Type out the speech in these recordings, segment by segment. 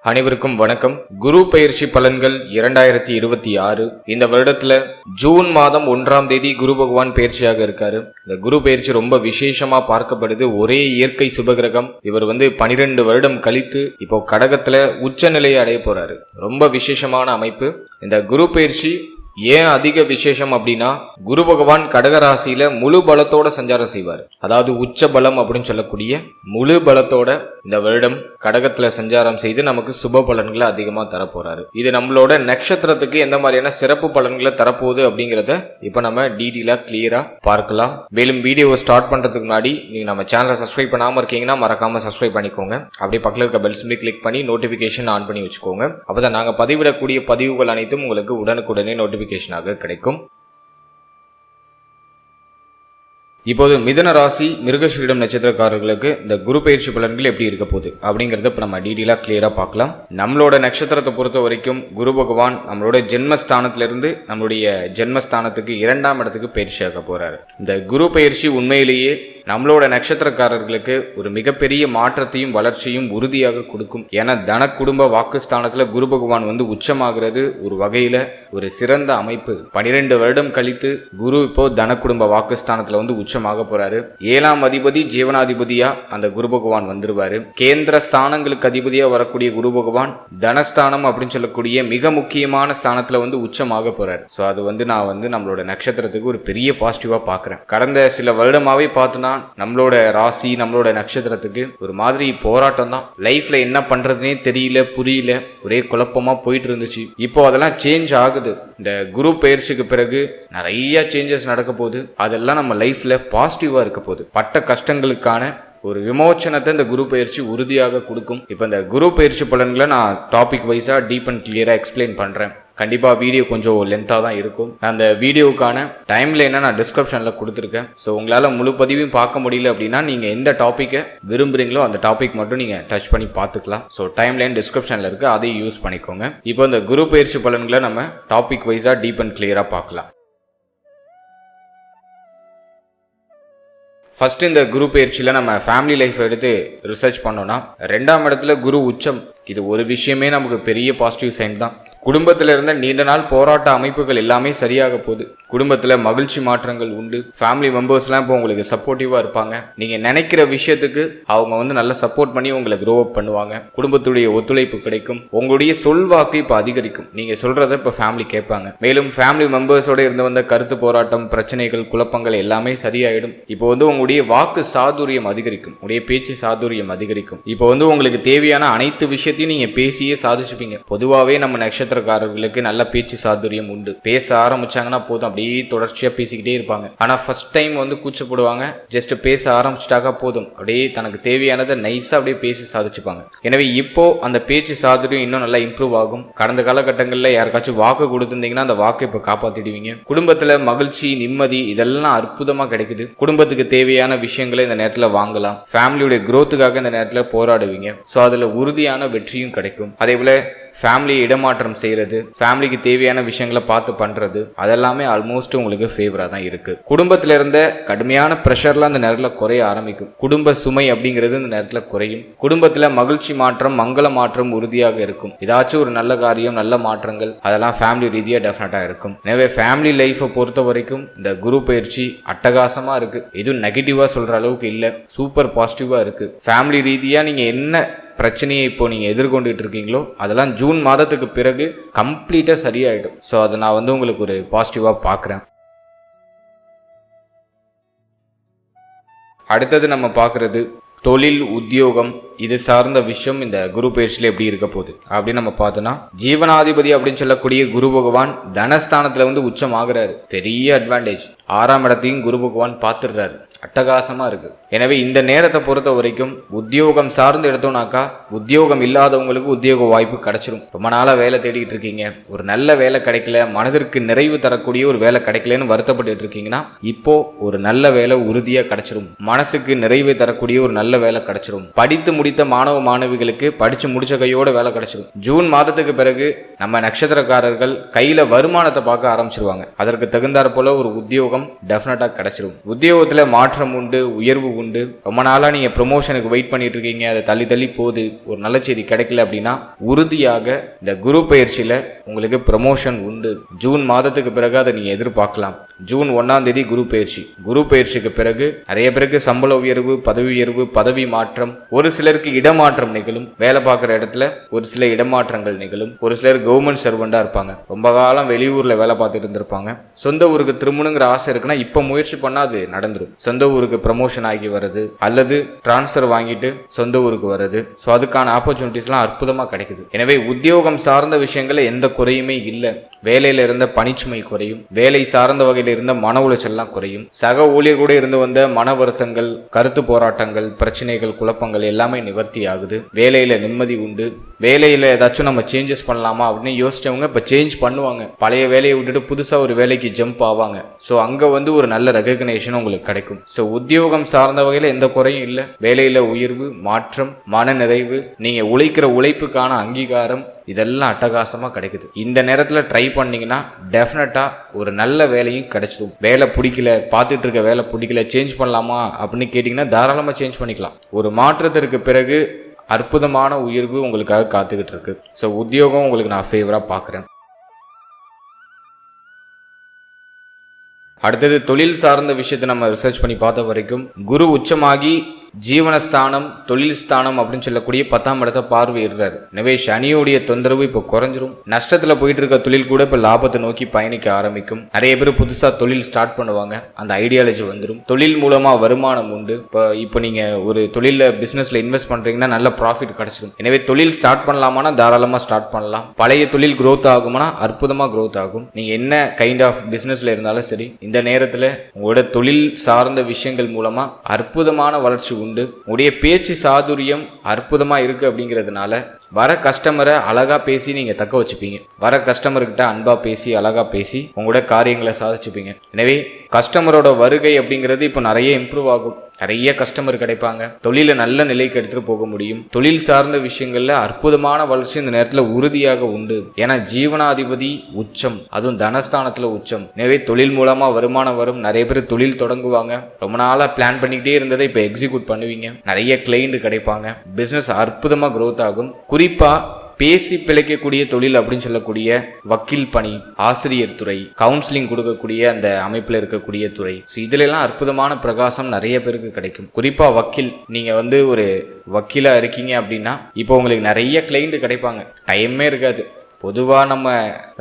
அனைவருக்கும் வணக்கம். குரு பெயர்ச்சி பலன்கள் 2026. இந்த வருடத்துல ஜூன் மாதம் 1ஆம் தேதி குரு பகவான் பெயர்ச்சியாக இருக்காரு. இந்த குரு பெயர்ச்சி ரொம்ப விசேஷமா பார்க்கப்படுது. ஒரே இயற்கை சுபகிரகம். இவர் 12 வருடம் கழித்து இப்போ கடகத்துல உச்ச நிலையை அடைய போறாரு. ரொம்ப விசேஷமான அமைப்பு. இந்த குரு பெயர்ச்சி ஏன் அதிக விசேஷம் அப்படின்னா, குரு பகவான் கடகராசியில முழு பலத்தோட சஞ்சாரம் செய்வார். அதாவது உச்ச பலம் அப்படின்னு சொல்லக்கூடிய முழு பலத்தோட இந்த வருடம் கடகத்துல சஞ்சாரம் செய்து நமக்கு சுப பலன்களை அதிகமா தரப்போறாரு. இது நம்மளோட நட்சத்திரத்துக்கு எந்த மாதிரியான சிறப்பு பலன்களை தரப்போகுது அப்படிங்கறத இப்ப நம்ம டீடெயிலா கிளியரா பார்க்கலாம். மேலும் வீடியோவை ஸ்டார்ட் பண்றதுக்கு முன்னாடி நீங்க நம்ம சேனலை சப்ஸ்கிரைப் பண்ணாம இருக்கீங்கன்னா மறக்காம சப்ஸ்கிரைப் பண்ணிக்கோங்க. அப்படியே பக்கத்துல இருக்க பெல் சிம்பலை கிளிக் பண்ணி நோட்டிபிகேஷன் ஆன் பண்ணி வச்சுக்கோங்க. அப்பதான் நாங்க பதிவிடக்கூடிய பதிவுகள் அனைத்தும் உங்களுக்கு உடனுக்குடனே நோட்டிபிகேஷனாக கிடைக்கும். இப்போது மிதுன ராசி மிருகசீரிடம் நட்சத்திரக்காரர்களுக்கு இந்த குரு பயிற்சி பலன்கள் எப்படி இருக்க போகுது அப்படிங்கறத இப்ப நம்ம டீடெயிலா கிளியரா பார்க்கலாம். நம்மளோட நட்சத்திரத்தை பொறுத்த வரைக்கும் குரு பகவான் நம்மளோட ஜென்மஸ்தானத்திலிருந்து நம்மளுடைய ஜென்மஸ்தானத்துக்கு 2ஆம் இடத்துக்கு பயிற்சியாக போறாரு. இந்த குரு பயிற்சி உண்மையிலேயே நம்மளோட நட்சத்திரக்காரர்களுக்கு ஒரு மிகப்பெரிய மாற்றத்தையும் வளர்ச்சியும் உறுதியாக கொடுக்கும். ஏன்னா தன குடும்ப வாக்குஸ்தானத்துல குரு பகவான் உச்சமாகிறது ஒரு வகையில ஒரு சிறந்த அமைப்பு. 12 வருடம் கழித்து குரு இப்போ தன குடும்ப வாக்குஸ்தானத்துல உச்சமாக போறாரு. 7ஆம் அதிபதி ஜீவனாதிபதியா அந்த குரு பகவான் வந்துருவாரு. கேந்திர ஸ்தானங்களுக்கு அதிபதியா வரக்கூடிய குரு பகவான் தனஸ்தானம் அப்படின்னு சொல்லக்கூடிய மிக முக்கியமான ஸ்தானத்துல உச்சமாக போறாரு. சோ அது நான் நம்மளோட நட்சத்திரத்துக்கு ஒரு பெரிய பாசிட்டிவா பாக்குறேன். கடந்த சில வருடமாவே பார்த்தோம்னா நம்மளோட ராசி நம்மளோட நட்சத்திரத்துக்கு ஒரு மாதிரி போராட்டம் தான். லைஃப்ல என்ன பண்றதுனே தெரியல, புரியல, ஒரே குழப்பமா போயிட்டு இருந்துச்சு. இப்போ அதெல்லாம் சேஞ்ச் ஆகுது. இந்த குரு பெயர்ச்சிக்கு பிறகு நிறைய சேஞ்சஸ் நடக்க போகுது. அதெல்லாம் நம்ம லைஃப்ல பாசிட்டிவா இருக்க போகுது. பட்ட கஷ்டங்களுக்கான ஒரு விமோச்சனத்தை இந்த குரு பயிற்சி உறுதியாக கொடுக்கும். இப்ப இந்த குரு பயிற்சி பலன்களை நான் டாபிக் வைஸா டீப் அண்ட் கிளியரா எக்ஸ்பிளைன் பண்றேன். கண்டிப்பா வீடியோ கொஞ்சம் லென்த்தா தான் இருக்கும். அந்த வீடியோக்கான டைம் லைனை நான் டிஸ்கிரிப்ஷன்ல கொடுத்துருக்கேன். ஸோ உங்களால முழு பதிவையும் பார்க்க முடியல அப்படின்னா நீங்க எந்த டாபிக்கை விரும்புறீங்களோ அந்த டாபிக் மட்டும் நீங்க டச் பண்ணி பார்த்துக்கலாம். ஸோ டைம் லைன் டிஸ்கிரிப்ஷன்ல இருக்கு, அதையும் யூஸ் பண்ணிக்கோங்க. இப்போ இந்த குரு பயிற்சி பலன்களை நம்ம டாபிக் வைஸா டீப் அண்ட் கிளியரா பார்க்கலாம். ஃபர்ஸ்ட் இந்த குரு பயிற்சியில நம்ம ஃபேமிலி லைஃப் எடுத்து ரிசர்ச் பண்ணோம்னா 2ஆம் இடத்துல குரு உச்சம். இது ஒரு விஷயமே நமக்கு பெரிய பாசிட்டிவ் சைன் தான். குடும்பத்துல இருந்த நீண்ட நாள் போராட்ட அமைப்புகள் எல்லாமே சரியாக போகுது. குடும்பத்துல மகிழ்ச்சி மாற்றங்கள் உண்டு. ஃபேமிலி மெம்பர்ஸ்லாம் இப்போ உங்களுக்கு சப்போர்ட்டிவா இருப்பாங்க. நீங்க நினைக்கிற விஷயத்துக்கு அவங்க நல்ல சப்போர்ட் பண்ணி உங்களை க்ரோ அப் பண்ணுவாங்க. குடும்பத்துடைய ஒத்துழைப்பு கிடைக்கும். உங்களுடைய சொல்வாக்கு இப்போ அதிகரிக்கும். நீங்க சொல்றத இப்போ ஃபேமிலி கேட்பாங்க. மேலும் ஃபேமிலி மெம்பர்ஸோட இருந்து வந்த கருத்து போராட்டம், பிரச்சனைகள், குழப்பங்கள் எல்லாமே சரியாயிடும். இப்போ உங்களுடைய வாக்கு சாதுரியம் அதிகரிக்கும். உங்களுடைய பேச்சு சாதுரியம் அதிகரிக்கும். இப்போ உங்களுக்கு தேவையான அனைத்து விஷயத்தையும் நீங்க பேசியே சாதிச்சுப்பீங்க. பொதுவாகவே நம்ம நட்சத்திரக்காரர்களுக்கு நல்ல பேச்சு சாதுரியம் உண்டு. பேச ஆரம்பிச்சாங்கன்னா போதும், அப்படியே தொடர்ச்சியா பேசிக்கிட்டே இருப்பாங்க. ஆனா ஃபர்ஸ்ட் டைம் கூச்சப்படுவாங்க. ஜஸ்ட் பேச ஆரம்பிச்சிட்டாக்கா போதும், அப்படியே தனக்கு தேவையானதை நைஸா அப்படியே பேசி சாதிச்சுப்பாங்க. எனவே இப்போ அந்த பேச்சு சாதுரியம் இன்னும் நல்லா இம்ப்ரூவ் ஆகும். கடந்த காலகட்டங்களில் யாருக்காச்சும் வாக்கு கொடுத்திருந்தீங்கன்னா அந்த வாக்கை இப்ப காப்பாத்திடுவீங்க. குடும்பத்துல மகிழ்ச்சி, நிம்மதி இதெல்லாம் அற்புதமா கிடைக்குது. குடும்பத்துக்கு தேவையான விஷயங்களை இந்த நேரத்துல வாங்கலாம். ஃபேமிலியுடைய growthக்காக இந்த நேரத்துல போராடுவீங்க. ஸோ அதுல உறுதியான வெற்றியும் கிடைக்கும். அதே போல ஃபேமிலி இடமாற்றம் செய்யறது, ஃபேமிலிக்கு தேவையான விஷயங்களை பார்த்து பண்றது, அதெல்லாமே ஆல்மோஸ்ட் உங்களுக்கு ஃபேவரா தான் இருக்கு. குடும்பத்துல இருந்த கடுமையான ப்ரெஷர்லாம் அந்த நேரத்துல குறைய ஆரம்பிக்கும். குடும்ப சுமை அப்படிங்கிறது இந்த நேரத்துல குறையும். குடும்பத்துல மகிழ்ச்சி மாற்றம், மங்கள மாற்றம் உறுதியாக இருக்கும். ஏதாச்சும் ஒரு நல்ல காரியம், நல்ல மாற்றங்கள் அதெல்லாம் ஃபேமிலி ரீதியா டெஃபினட்டா இருக்கும். எனவே ஃபேமிலி லைஃபை பொறுத்த வரைக்கும் இந்த குரு பயிற்சி அட்டகாசமா இருக்கு. எதுவும் நெகட்டிவா சொல்ற அளவுக்கு இல்ல, சூப்பர் பாசிட்டிவா இருக்கு. ஃபேமிலி ரீதியா நீங்க என்ன பிரச்சனையை இப்போ நீங்க எதிர்கொண்டுட்டு இருக்கீங்களோ அதெல்லாம் ஜூன் மாதத்துக்கு பிறகு கம்ப்ளீட்டா சரியாயிடும். ஸோ அதை நான் உங்களுக்கு ஒரு பாசிட்டிவா பார்க்குறேன். அடுத்தது நம்ம பார்க்கறது தொழில், உத்தியோகம் இது சார்ந்த விஷயம். இந்த குரு பயிற்சியில எப்படி இருக்க போகுது அப்படின்னு நம்ம பார்த்தோம்னா, ஜீவனாதிபதி அப்படின்னு சொல்லக்கூடிய குரு பகவான் தனஸ்தானத்துல உச்சம் ஆகுறாரு. பெரிய அட்வான்டேஜ். 6ஆம் இடத்தையும் குரு பகவான் பார்த்துடுறாரு. அட்டகாசமா இருக்கு. எனவே இந்த நேரத்தை பொறுத்த வரைக்கும் உத்தியோகம் சார்ந்து எடுத்தோம்னாக்கா உத்தியோகம் இல்லாதவங்களுக்கு உத்தியோக வாய்ப்பு கிடைச்சிரும். ரொம்ப நாளா வேலை தேடிட்டு இருக்கீங்க, ஒரு நல்ல வேலை கிடைக்கல, மனதிற்கு நிறைவு தரக்கூடிய ஒரு வேலை கிடைக்கலன்னு வருத்தப்பட்டு இருக்கீங்கன்னா இப்போ ஒரு நல்ல வேலை உறுதியா கிடைச்சிரும். மனசுக்கு நிறைவு தரக்கூடிய ஒரு நல்ல வேலை கிடைச்சிரும். படித்து முடித்த மாணவ மாணவிகளுக்கு படிச்சு முடிச்ச கையோட வேலை கிடைச்சிரும். ஜூன் மாதத்துக்கு பிறகு நம்ம நட்சத்திரக்காரர்கள் கையில வருமானத்தை பார்க்க ஆரம்பிச்சிருவாங்க. அதற்கு தகுந்தாற் போல ஒரு உத்தியோகம் டெஃபினட்டா கிடைச்சிரும். உத்தியோகத்துல மாற்றம் உண்டு, உயர்வு உண்டு. ரொம்ப நாளா நீங்க ப்ரொமோஷனுக்கு வெயிட் பண்ணிட்டு இருக்கீங்க, அதை தள்ளி தள்ளி போகுது, ஒரு நல்ல செய்தி கிடைக்கல அப்படின்னா உறுதியாக இந்த குரு பயிற்சியில உங்களுக்கு ப்ரமோஷன் உண்டு. ஜூன் மாதத்துக்கு பிறகு அதை நீங்க எதிர்பார்க்கலாம். ஜூன் 1ஆம் தேதி குரு பயிற்சி. குரு பயிற்சிக்கு பிறகு நிறைய பேருக்கு சம்பள உயர்வு, பதவி உயர்வு, பதவி மாற்றம், ஒரு சிலருக்கு இடமாற்றம் நிகழும். வேலை பார்க்குற இடத்துல ஒரு சில இடமாற்றங்கள் நிகழும். ஒரு சிலர் கவர்மெண்ட் சர்வெண்டா இருப்பாங்க, ரொம்ப காலம் வெளியூர்ல வேலை பார்த்துட்டு இருந்திருப்பாங்க. சொந்த ஊருக்கு திரும்பணுங்கிற ஆசை இருக்குன்னா இப்ப முயற்சி பண்ணா அது நடந்துரும். சொந்த ஊருக்கு ப்ரமோஷன் ஆகி வருது, அல்லது டிரான்ஸ்ஃபர் வாங்கிட்டு சொந்த ஊருக்கு வருது. ஸோ அதுக்கான ஆப்பர்ச்சுனிட்டிஸ்லாம் அற்புதமா கிடைக்குது. எனவே உத்தியோகம் சார்ந்த விஷயங்கள்ல எந்த குறையுமே இல்லை. வேலையில இருந்த பணிச்சுமை குறையும், வேலை சார்ந்த வகையில் இருந்த மன உளைச்சல்லாம் குறையும், சக ஊழியர் கூட இருந்து வந்த மன வருத்தங்கள், கருத்து போராட்டங்கள், பிரச்சனைகள், குழப்பங்கள் எல்லாமே நிவர்த்தி ஆகுது. வேலையில நிம்மதி உண்டு. வேலையில ஏதாச்சும் நம்ம சேஞ்சஸ் பண்ணலாமா அப்படின்னு யோசிச்சவங்க இப்ப சேஞ்ச் பண்ணுவாங்க. பழைய வேலையை விட்டுட்டு புதுசா ஒரு வேலைக்கு ஜம்ப் ஆவாங்க. ஸோ அங்க ஒரு நல்ல ரெகக்னேஷன் உங்களுக்கு கிடைக்கும். ஸோ உத்தியோகம் சார்ந்த வகையில எந்த குறையும் இல்லை. வேலையில உயர்வு, மாற்றம், மன நிறைவு, நீங்க உழைக்கிற உழைப்புக்கான அங்கீகாரம், இதெல்லாம் அட்டகாசமா கிடைக்குது. இந்த நேரத்துல ட்ரை பண்ணீங்கன்னா டெஃபினட்டா ஒரு நல்ல வேலையும் கிடைச்சிடும். வேலை பிடிக்கல, பார்த்துட்டு இருக்க வேலை பிடிக்கல, சேஞ்ச் பண்ணலாமா அப்படின்னு கேட்டீங்கன்னா தாராளமா சேஞ்ச் பண்ணிக்கலாம். ஒரு மாற்றத்திற்கு பிறகு அற்புதமான உயர்வு உங்களுக்காக காத்துக்கிட்டு இருக்கு. ஸோ உத்தியோகம் உங்களுக்கு நான் ஃபேவரா பார்க்குறேன். அடுத்தது தொழில் சார்ந்த விஷயத்தை நம்ம ரிசர்ச் பண்ணி பார்த்த வரைக்கும் குரு உச்சமாகி ஜீவனஸ்தானம், தொழில் ஸ்தானம் அப்படின்னு சொல்லக்கூடிய 10ஆம் இடத்தை பார்வையிடுறாரு. எனவே சனியோடைய தொந்தரவு இப்போ குறைஞ்சிரும். நஷ்டத்துல போயிட்டு இருக்க தொழில் கூட இப்போ லாபத்தை நோக்கி பயணிக்க ஆரம்பிக்கும். நிறைய பேர் புதுசா தொழில் ஸ்டார்ட் பண்ணுவாங்க, அந்த ஐடியாலஜி வந்துடும். தொழில் மூலமா வருமானம் உண்டு. இப்போ நீங்க ஒரு தொழில பிசினஸ்ல இன்வெஸ்ட் பண்றீங்கன்னா நல்ல ப்ராஃபிட் கிடைச்சிடும். எனவே தொழில் ஸ்டார்ட் பண்ணலாமானா தாராளமா ஸ்டார்ட் பண்ணலாம். பழைய தொழில் growth ஆகும்னா அற்புதமா growth ஆகும். நீங்க என்ன கைண்ட் ஆஃப் பிசினஸ்ல இருந்தாலும் சரி, இந்த நேரத்துல உங்களோட தொழில் சார்ந்த விஷயங்கள் மூலமா அற்புதமான வளர்ச்சி உண்டு. உடைய பேச்சு சாதுரியம் அற்புதமா இருக்கு அப்படிங்கிறதுனால வர கஸ்டமரை அழகா பேசி நீங்க தக்க வச்சுப்பீங்க. வர கஸ்டமர்கிட்ட அன்பா பேசி அழகா பேசி உங்களோட காரியங்களை சாதிச்சுப்பீங்க. எனவே கஸ்டமரோட வருகை அப்படிங்கிறது இப்போ நிறைய இம்ப்ரூவ் ஆகும். நிறைய கஸ்டமர் கிடைப்பாங்க. தொழிலை நல்ல நிலைக்கு எடுத்துட்டு போக முடியும். தொழில் சார்ந்த விஷயங்கள்ல அற்புதமான வளர்ச்சி இந்த நேரத்துல உறுதியாக உண்டு. ஏன்னா ஜீவனாதிபதி உச்சம், அதுவும் தனஸ்தானத்துல உச்சம். எனவே தொழில் மூலமா வருமானம் வரும். நிறைய பேர் தொழில் தொடங்குவாங்க. ரொம்ப நாளா பிளான் பண்ணிக்கிட்டே இருந்ததை இப்ப எக்ஸிக்யூட் பண்ணுவீங்க. நிறைய கிளைண்ட் கிடைப்பாங்க. பிசினஸ் அற்புதமா growth ஆகும். குறிப்பா பேசி பிழைக்கக்கூடிய தொழில் அப்படின்னு சொல்லக்கூடிய வக்கீல் பணி, ஆசிரியர் துறை, கவுன்சிலிங் கொடுக்கக்கூடிய அந்த அமைப்புல இருக்கக்கூடிய துறை, இதுல எல்லாம் அற்புதமான பிரகாசம் நிறைய பேருக்கு கிடைக்கும். குறிப்பா வக்கீல், நீங்க ஒரு வக்கீலா இருக்கீங்க அப்படின்னா இப்போ உங்களுக்கு நிறைய கிளைண்ட் கிடைப்பாங்க. டைமே இருக்காது. பொதுவாக நம்ம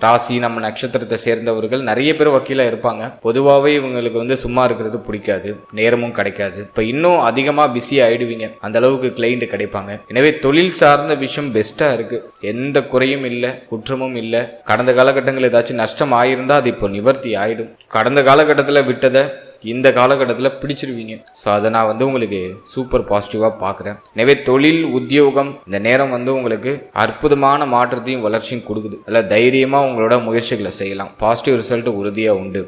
ராசி, நம்ம நட்சத்திரத்தை சேர்ந்தவர்கள் நிறைய பேர் வக்கீலாக இருப்பாங்க. பொதுவாகவே இவங்களுக்கு சும்மா இருக்கிறது பிடிக்காது, நேரமும் கிடைக்காது. இப்போ இன்னும் அதிகமாக பிஸி ஆயிடுவீங்க. அந்த அளவுக்கு கிளைண்ட் கிடைப்பாங்க. எனவே தொழில் சார்ந்த விஷயம் பெஸ்ட்டாக இருக்கு. எந்த குறையும் இல்லை, குற்றமும் இல்லை. கடந்த காலகட்டங்கள் ஏதாச்சும் நஷ்டம் ஆயிருந்தா அது இப்போ நிவர்த்தி ஆயிடும். கடந்த காலகட்டத்தில் விட்டதை இந்த காலகட்டத்தில் பிடிச்சிருவீங்க. ஸோ அதை நான் உங்களுக்கு சூப்பர் பாசிட்டிவாக பார்க்குறேன். எனவே தொழில், உத்தியோகம் இந்த நேரம் உங்களுக்கு அற்புதமான மாற்றத்தையும் வளர்ச்சியும் கொடுக்குது. அதில் தைரியமாக உங்களோட முயற்சிகளை செய்யலாம். பாசிட்டிவ் ரிசல்ட் உறுதியாக உண்டு.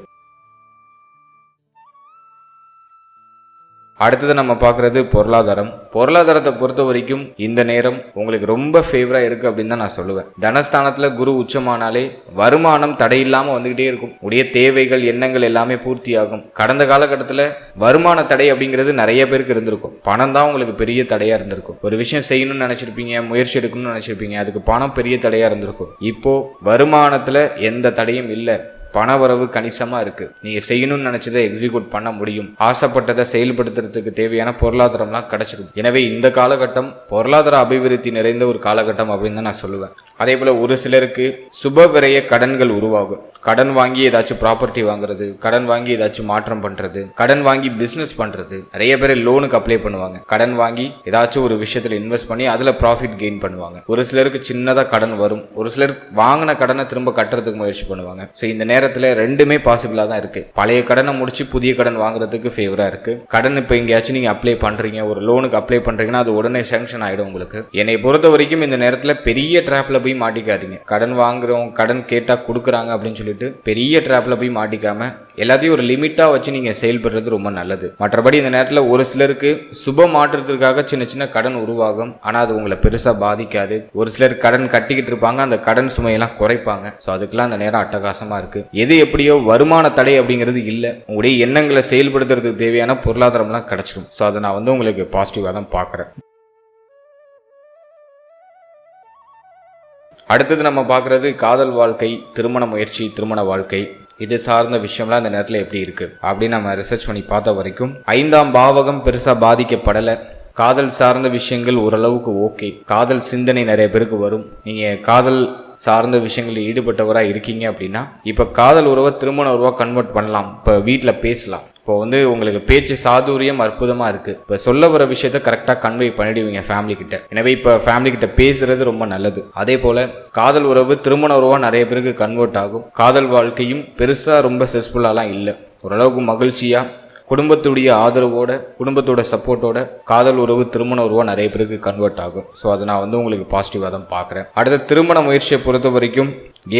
அடுத்தது நம்ம பார்க்குறது பொருளாதாரம். பொருளாதாரத்தை பொறுத்த வரைக்கும் இந்த நேரம் உங்களுக்கு ரொம்ப ஃபேவராக இருக்குது அப்படின்னு தான் நான் சொல்லுவேன். தனஸ்தானத்தில் குரு உச்சமானாலே வருமானம் தடையில்லாமல் வந்துக்கிட்டே இருக்கும். உடைய தேவைகள், எண்ணங்கள் எல்லாமே பூர்த்தி ஆகும். கடந்த காலகட்டத்தில் வருமான தடை அப்படிங்கிறது நிறைய பேருக்கு இருந்திருக்கும். பணம் தான் உங்களுக்கு பெரிய தடையாக இருந்திருக்கும். ஒரு விஷயம் செய்யணும்னு நினச்சிருப்பீங்க, முயற்சி எடுக்கணும்னு நினச்சிருப்பீங்க, அதுக்கு பணம் பெரிய தடையாக இருந்திருக்கும். இப்போ வருமானத்தில் எந்த தடையும் இல்லை. பணவரவு கணிசமா இருக்கு. நீங்க செய்யணும்னு நினைச்சதை எக்ஸிக்யூட் பண்ண முடியும். ஆசைப்பட்டதை செயல்படுத்துறதுக்கு தேவையான பொருளாதாரம்லாம் கிடைச்சிடும். எனவே இந்த காலகட்டம் பொருளாதார அபிவிருத்தி நிறைந்த ஒரு காலகட்டம் அப்படின்னு தான் நான் சொல்லுவேன். அதே போல ஒரு சிலருக்கு சுப விரய கடன்கள் உருவாகும். கடன் வாங்கி ஏதாச்சும் ப்ராப்பர்ட்டி வாங்குறது, கடன் வாங்கி ஏதாச்சும் மாற்றம் பண்றது, கடன் வாங்கி பிசினஸ் பண்றது. நிறைய பேர் லோனுக்கு அப்ளை பண்ணுவாங்க. கடன் வாங்கி ஏதாச்சும் ஒரு விஷயத்துல இன்வெஸ்ட் பண்ணி அதுல ப்ராஃபிட் கெயின் பண்ணுவாங்க. ஒரு சிலருக்கு சின்னதா கடன் வரும். ஒரு சிலர் வாங்கின கடனை திரும்ப கட்டுறதுக்கு முயற்சி பண்ணுவாங்க. ஸோ இந்த நேரத்துல ரெண்டுமே பாசிபிளா தான் இருக்கு. பழைய கடனை முடிச்சு புதிய கடன் வாங்குறதுக்கு ஃபேவரா இருக்கு. கடன் இப்போ எங்கேயாச்சும் நீங்க அப்ளை பண்றீங்க, ஒரு லோனுக்கு அப்ளை பண்றீங்கன்னா அது உடனே சாங்ஷன் ஆயிடும் உங்களுக்கு. என்னை பொறுத்த வரைக்கும் இந்த நேரத்துல பெரிய டிராப்ல போய் மாட்டிக்காதீங்க. கடன் வாங்குறோம், கடன் கேட்டா கொடுக்குறாங்க அப்படின்னு சொல்லி பெரிய டிராப்ல போய் மாட்டிக்காம எல்லாத்தையும் ஒரு லிமிட்டா வச்சு நீங்க செயல்படுறது ரொம்ப நல்லது. மற்றபடி இந்த நேரத்தில் ஒரு சிலருக்கு சுப மாற்றத்திற்காக சின்ன சின்ன கடன் உருவாகும், ஆனா அது உங்களை பெருசா பாதிக்காது. ஒரு சிலர் கடன் கட்டிக்கிட்டு இருப்பாங்க, அந்த கடன் சுமையெல்லாம் குறைப்பாங்க. ஸோ அதுக்கெல்லாம் அந்த நேரம் அட்டகாசமா இருக்கு. எது எப்படியோ வருமான தடை அப்படிங்கிறது இல்லை, உங்களுடைய எண்ணங்களை செயல்படுத்துறதுக்கு தேவையான பொருளாதாரம்லாம் கிடைச்சிடும். ஸோ அதை நான் உங்களுக்கு பாசிட்டிவாக தான் பார்க்குறேன். அடுத்தது நம்ம பார்க்குறது காதல் வாழ்க்கை, திருமண முயற்சி, திருமண வாழ்க்கை இது சார்ந்த விஷயம்லாம் இந்த நேரத்தில் எப்படி இருக்கு அப்படின்னு நம்ம ரிசர்ச் பண்ணி பார்த்த வரைக்கும் 5ஆம் பாவகம் பெருசாக பாதிக்கப்படலை. காதல் சார்ந்த விஷயங்கள் ஓரளவுக்கு ஓகே. காதல் சிந்தனை நிறைய பேருக்கு வரும். நீங்கள் காதல் சார்ந்த விஷயங்களில் ஈடுபட்டவராக இருக்கீங்க அப்படின்னா இப்போ காதல் உறவை திருமண உறவாக கன்வெர்ட் பண்ணலாம். இப்போ வீட்டில் பேசலாம். இப்போ உங்களுக்கு பேச்சு சாதுரியம் அற்புதமாக இருக்குது. இப்போ சொல்ல வர விஷயத்த கரெக்டாக கன்வே பண்ணிடுவீங்க ஃபேமிலி கிட்ட. எனவே இப்போ ஃபேமிலி கிட்ட பேசுறது ரொம்ப நல்லது. அதே போல் காதல் உறவு திருமண உறவாக நிறைய பேருக்கு கன்வெர்ட் ஆகும். காதல் வாழ்க்கையும் பெருசாக ரொம்ப ஸ்ட்ரெஸ்ஃபுல்லாலாம் இல்லை. ஓரளவுக்கு மகிழ்ச்சியாக குடும்பத்துடைய ஆதரவோட, குடும்பத்தோட சப்போர்ட்டோட காதல் உறவு திருமண உறவாக நிறைய பேருக்கு கன்வெர்ட் ஆகும். ஸோ அதை நான் உங்களுக்கு பாசிட்டிவாக தான் பார்க்குறேன். அடுத்த திருமண முயற்சியை பொறுத்த வரைக்கும்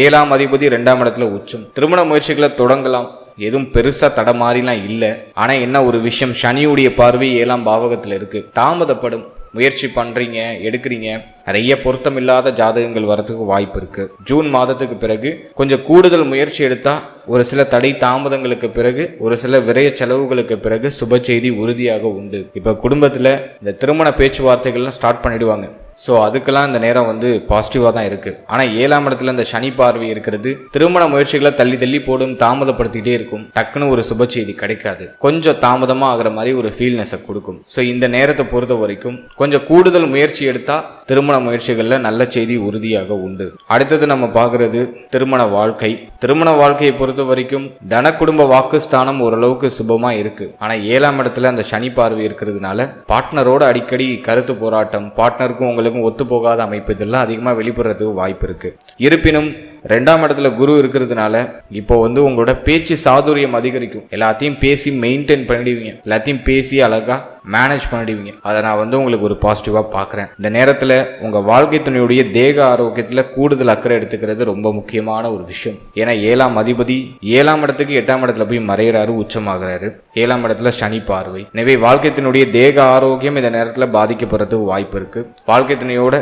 7ஆம் அதிபதி 2ஆம் இடத்துல உச்சம். திருமண முயற்சிகளை தொடங்கலாம், எதுவும் பெருசா தடமாறிலாம் இல்லை. ஆனா என்ன ஒரு விஷயம், சனியுடைய பார்வை 7ஆம் பாவகத்துல இருக்கு. தாமதப்படும். முயற்சி பண்றீங்க, எடுக்கிறீங்க, நிறைய பொருத்தம் இல்லாத ஜாதகங்கள் வரதுக்கு வாய்ப்பு இருக்கு. ஜூன் மாதத்துக்கு பிறகு கொஞ்சம் கூடுதல் முயற்சி எடுத்தா ஒரு சில தடை தாமதங்களுக்கு பிறகு, ஒரு சில விரய செலவுகளுக்கு பிறகு சுப செய்தி உறுதியாக உண்டு. இப்ப குடும்பத்துல இந்த திருமண பேச்சுவார்த்தைகள்லாம் ஸ்டார்ட் பண்ணிடுவாங்க. ஸோ அதுக்கெல்லாம் இந்த நேரம் பாசிட்டிவாக தான் இருக்குது. ஆனால் 7ஆம் இடத்துல இந்த சனி பார்வை இருக்கிறது திருமண முயற்சிகளை தள்ளி தள்ளி போடும், தாமதப்படுத்திக்கிட்டே இருக்கும். டக்குன்னு ஒரு சுப செய்தி கிடைக்காது, கொஞ்சம் தாமதமாக ஆகிற மாதிரி ஒரு ஃபீல்னஸை கொடுக்கும். ஸோ இந்த நேரத்தை பொறுத்த வரைக்கும் கொஞ்சம் கூடுதல் முயற்சி எடுத்தால் திருமண முயற்சிகளில் நல்ல செய்தி உறுதியாக உண்டு. அடுத்தது நம்ம பார்க்குறது திருமண வாழ்க்கை. திருமண வாழ்க்கையை பொறுத்த வரைக்கும் தன குடும்ப வாக்குஸ்தானம் ஓரளவுக்கு சுபமாக இருக்குது. ஆனால் 7ஆம் இடத்துல அந்த சனி பார்வை இருக்கிறதுனால பார்ட்னரோட அடிக்கடி கருத்து போராட்டம், பார்ட்னருக்கும் ஒத்து போகாத அமைப்பு இதெல்லாம் அதிகமாக வெளிப்படுறதுக்கு வாய்ப்பு இருக்கு. இருப்பினும் 2ஆம் இடத்துல குரு இருக்கிறதுனால இப்போ உங்களோட பேச்சு சாதுரியம் அதிகரிக்கும். எல்லாத்தையும் பேசி மெயின்டைன் பண்ணிடுவீங்க, எல்லாத்தையும் பேசி அழகா மேனேஜ் பண்ணிடுவீங்க. அதை நான் உங்களுக்கு ஒரு பாசிட்டிவா பார்க்குறேன். இந்த நேரத்தில் உங்க வாழ்க்கை துணையுடைய தேக ஆரோக்கியத்தில் கூடுதல் அக்கறை எடுத்துக்கிறது ரொம்ப முக்கியமான ஒரு விஷயம். ஏன்னா 7ஆம் அதிபதி 7ஆம் இடத்துக்கு 8ஆம் இடத்துல போய் மறைகிறாரு, உச்சமாகிறாரு. 7ஆம் இடத்துல சனி பார்வை. எனவே வாழ்க்கை துணையுடைய தேக ஆரோக்கியம் இந்த நேரத்தில் பாதிக்கப்படுறதுக்கு வாய்ப்பு இருக்கு. வாழ்க்கை துணையோட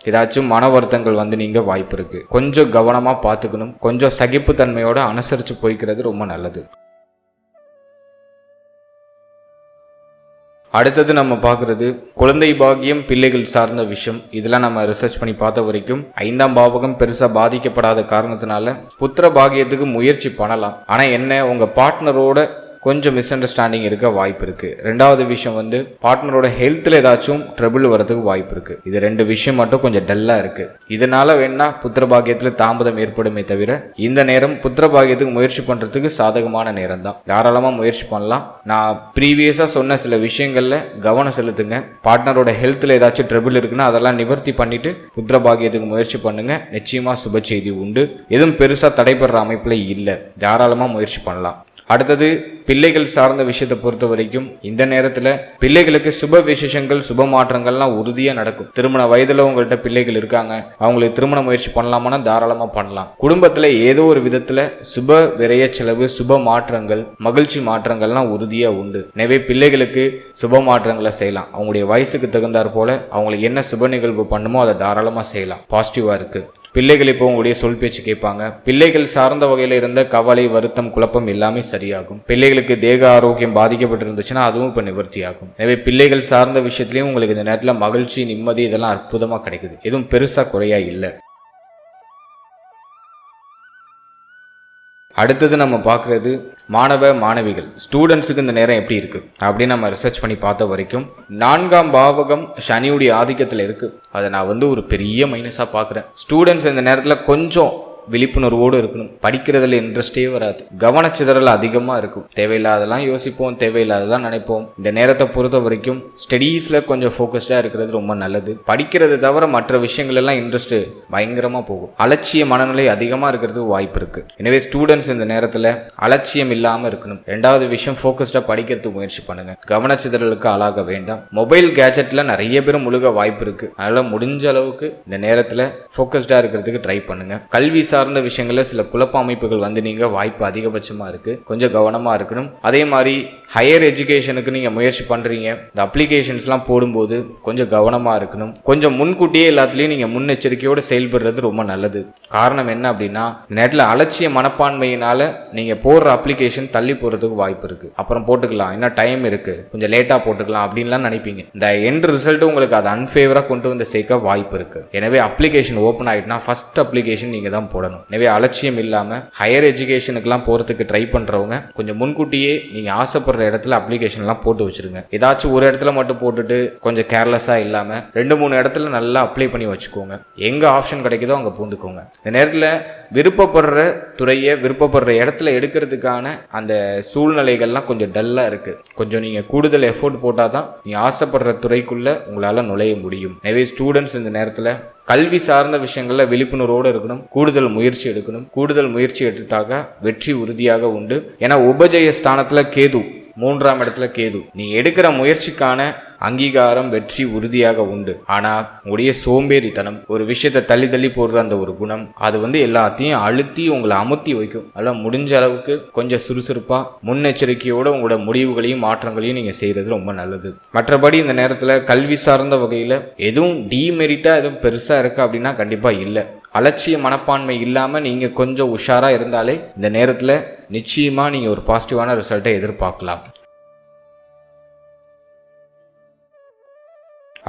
ஏதாச்சும் மன வருத்தங்கள் நீங்க வாய்ப்பு இருக்கு. கொஞ்சம் கவனமா பார்த்துக்கணும். கொஞ்சம் சகிப்புத்தன்மையோட அனுசரிச்சு போய்க்கிறது ரொம்ப நல்லது. அடுத்தது நம்ம பார்க்கறது குழந்தை பாக்கியம், பிள்ளைகள் சார்ந்த விஷயம். இதெல்லாம் நம்ம ரிசர்ச் பண்ணி பார்த்த வரைக்கும் 5ஆம் பாவகம் பெருசா பாதிக்கப்படாத காரணத்தினால புத்திர பாக்கியத்துக்கு முயற்சி பண்ணலாம். ஆனா என்ன, உங்க பார்ட்னரோட கொஞ்சம் மிஸ் அண்டர்ஸ்டாண்டிங் இருக்க வாய்ப்பு இருக்கு. ரெண்டாவது விஷயம் பார்ட்னரோட ஹெல்த்ல ஏதாச்சும் ட்ரபிள் வரதுக்கு வாய்ப்பு இருக்கு. இது 2 விஷயம் மட்டும் கொஞ்சம் டல்லா இருக்கு. இதனால வேணா புத்திர பாக்கியத்துல தாமதம் ஏற்படுமே தவிர இந்த நேரம் புத்திர பாக்கியத்துக்கு முயற்சி பண்றதுக்கு சாதகமான நேரம் தான். தாராளமா முயற்சி பண்ணலாம். நான் ப்ரீவியஸா சொன்ன சில விஷயங்கள்ல கவனம் செலுத்துங்க. பார்ட்னரோட ஹெல்த்ல ஏதாச்சும் ட்ரபிள் இருக்குன்னா அதெல்லாம் நிவர்த்தி பண்ணிட்டு புத்திர பாக்கியத்துக்கு முயற்சி பண்ணுங்க. நிச்சயமா சுப செய்தி உண்டு. எதுவும் பெருசா தடைபடுற அமைப்புல இல்லை, தாராளமா முயற்சி பண்ணலாம். அடுத்தது பிள்ளைகள் சார்ந்த விஷயத்தை பொறுத்த வரைக்கும் இந்த நேரத்தில் பிள்ளைகளுக்கு சுப விசேஷங்கள், சுப மாற்றங்கள்லாம் உறுதியாக நடக்கும். திருமண வயதில் உங்கள்கிட்ட பிள்ளைகள் இருக்காங்க, அவங்களுக்கு திருமண முயற்சி பண்ணலாமான்னா தாராளமாக பண்ணலாம். குடும்பத்தில் ஏதோ ஒரு விதத்தில் சுப விரய செலவு, சுப மாற்றங்கள், மகிழ்ச்சி மாற்றங்கள்லாம் உறுதியாக உண்டு. எனவே பிள்ளைகளுக்கு சுப மாற்றங்களை செய்யலாம். அவங்களுடைய வயசுக்கு தகுந்தாற் போல அவங்களுக்கு என்ன சுப நிகழ்வு பண்ணுமோ அதை தாராளமாக செய்யலாம். பாசிட்டிவாக இருக்கு. பிள்ளைகள் இப்போ உங்களுடைய சொல் பேச்சு கேட்பாங்க. பிள்ளைகள் சார்ந்த வகையில் இருந்த கவலை, வருத்தம், குழப்பம் எல்லாமே சரியாகும். பிள்ளைகளுக்கு தேக ஆரோக்கியம் பாதிக்கப்பட்டிருந்துச்சுன்னா அதுவும் இப்போ நிவர்த்தி ஆகும். எனவே பிள்ளைகள் சார்ந்த விஷயத்திலையும் உங்களுக்கு இந்த நேரத்தில் மகிழ்ச்சி, நிம்மதி இதெல்லாம் அற்புதமாக கிடைக்குது. எதுவும் பெருசா குறையா இல்லை. அடுத்தது நம்ம பார்க்குறது மாணவ மாணவிகள், ஸ்டூடெண்ட்ஸுக்கு இந்த நேரம் எப்படி இருக்குது அப்படின்னு நம்ம ரிசர்ச் பண்ணி பார்த்த வரைக்கும் 4ஆம் பாவகம் சனியுடைய ஆதிக்கத்தில் இருக்குது. அதை நான் ஒரு பெரிய மைனஸாக பார்க்குறேன். ஸ்டூடெண்ட்ஸ் இந்த நேரத்தில் கொஞ்சம் விழிப்புணர்வோடு இருக்கணும். படிக்கிறதுல இன்ட்ரெஸ்டே வராது, கவனச்சிதறல் அதிகமாக இருக்கும். தேவையில்லாதெல்லாம் யோசிப்போம், தேவையில்லாததான் நினைப்போம். இந்த நேரத்தை பொறுத்த வரைக்கும் ஸ்டடீஸில் கொஞ்சம் ஃபோக்கஸ்டாக இருக்கிறது ரொம்ப நல்லது. படிக்கிறது தவிர மற்ற விஷயங்கள் எல்லாம் இன்ட்ரெஸ்ட் பயங்கரமாக போகும். அலட்சிய மனநிலை அதிகமாக இருக்கிறதுக்கு வாய்ப்பு இருக்குது. எனவே ஸ்டூடெண்ட்ஸ் இந்த நேரத்தில் அலட்சியம் இல்லாமல் இருக்கணும். 2வது விஷயம், ஃபோக்கஸ்டாக படிக்கிறதுக்கு முயற்சி பண்ணுங்க. கவனச்சிதறலுக்கு ஆளாக வேண்டாம். மொபைல் கேஜெட்டில் நிறைய பேர் முழுக வாய்ப்பு இருக்குது. அதனால் முடிஞ்ச அளவுக்கு இந்த நேரத்தில் ஃபோக்கஸ்டாக இருக்கிறதுக்கு ட்ரை பண்ணுங்க. கல்வி சார்ந்த விஷயங்கள்ல சில குழப்ப அமைப்புகள் வந்து நீங்க வாய்ப்பு அதிகபட்சமா இருக்கு. கொஞ்சம் கவனமா இருக்கணும். அதே மாதிரி ஹையர் எஜுகேஷனுக்கு நீங்க முயற்சி பண்றீங்க, இந்த அப்ளிகேஷன்ஸ்லாம் போடும்போது கொஞ்சம் கவனமா இருக்கணும். கொஞ்சம் முன்கூட்டியே எல்லாத்துலயும் நீங்க முன்னெச்சரிக்கையோடு செயல்படுறது ரொம்ப நல்லது. காரணம் என்ன அப்படின்னா, நேரத்தில் அலட்சிய மனப்பான்மையினால நீங்க போடுற அப்ளிகேஷன் தள்ளி போறதுக்கு வாய்ப்பு இருக்கு. அப்புறம் போட்டுக்கலாம், இன்னும் டைம் இருக்கு, கொஞ்சம் லேட்டா போட்டுக்கலாம் அப்படின்லாம் நினைப்பீங்க. இந்த எண்ட் ரிசல்ட் உங்களுக்கு அது அன்ஃபேவரா கொண்டு வந்து சேர்க்க வாய்ப்பு இருக்கு. எனவே அப்ளிகேஷன் ஓப்பன் ஆயிட்டுனா ஃபர்ஸ்ட் அப்ளிகேஷன் நீங்க தான் போடணும். எனவே அலட்சியம் இல்லாம ஹையர் எஜுகேஷனுக்குலாம் போறதுக்கு ட்ரை பண்றவங்க கொஞ்சம் முன்கூட்டியே நீங்க ஆசைப்படுற இடத்துல அப்ளிகேஷன்லாம் போட்டு வச்சிருங்க. ஏதாச்சும் ஒரு இடத்துல மட்டும் போட்டுட்டு கொஞ்சம் கேர்லெஸ்ஸா இல்லாம 2-3 இடத்துல நல்லா அப்ளை பண்ணி வச்சுக்கோங்க. எங்க ஆப்ஷன் கிடைக்குதோ அங்க பூந்துக்கோங்க. இந்த நேரத்தில் விருப்பப்படுற துறையை விருப்பப்படுற இடத்துல எடுக்கிறதுக்கான அந்த சூழ்நிலைகள்லாம் கொஞ்சம் டல்லா இருக்கு. கொஞ்சம் நீங்க கூடுதல் எஃபோர்ட் போட்டாதான் நீங்க ஆசைப்படுற துறைக்குள்ள உங்களால நுழைய முடியும். எனவே ஸ்டூடெண்ட்ஸ் இந்த நேரத்தில் கல்வி சார்ந்த விஷயங்கள்ல விழிப்புணர்வோடு இருக்கணும். கூடுதல் முயற்சி எடுக்கணும். கூடுதல் முயற்சி எடுத்தாக வெற்றி உறுதியாக உண்டு. ஏன்னா உபஜய ஸ்தானத்துல கேது, 3ஆம் இடத்துல கேது. நீ எடுக்கிற முயற்சிக்கான அங்கீகாரம் வெற்றி உறுதியாக உண்டு. ஆனா உங்களுடைய சோம்பேறித்தனம், ஒரு விஷயத்தை தள்ளி தள்ளி போடுற அந்த ஒரு குணம், அது வந்து எல்லாத்தையும் அழுத்தி உங்களை அமுத்தி வைக்கும். அதெல்லாம் முடிஞ்ச அளவுக்கு கொஞ்சம் சுறுசுறுப்பா முன்னெச்சரிக்கையோட உங்களோட முடிவுகளையும் மாற்றங்களையும் நீங்க செய்யறது ரொம்ப நல்லது. மற்றபடி இந்த நேரத்துல கல்வி சார்ந்த வகையில எதுவும் டீமெரிட்டா எதுவும் பெருசா இருக்கு அப்படின்னா கண்டிப்பா இல்லை. அலட்சிய மனப்பான்மை இல்லாம நீங்க கொஞ்சம் உஷாரா இருந்தாலே இந்த நேரத்துல நிச்சயமா நீங்க ஒரு பாசிட்டிவான ரிசல்ட்டை எதிர்பார்க்கலாம்.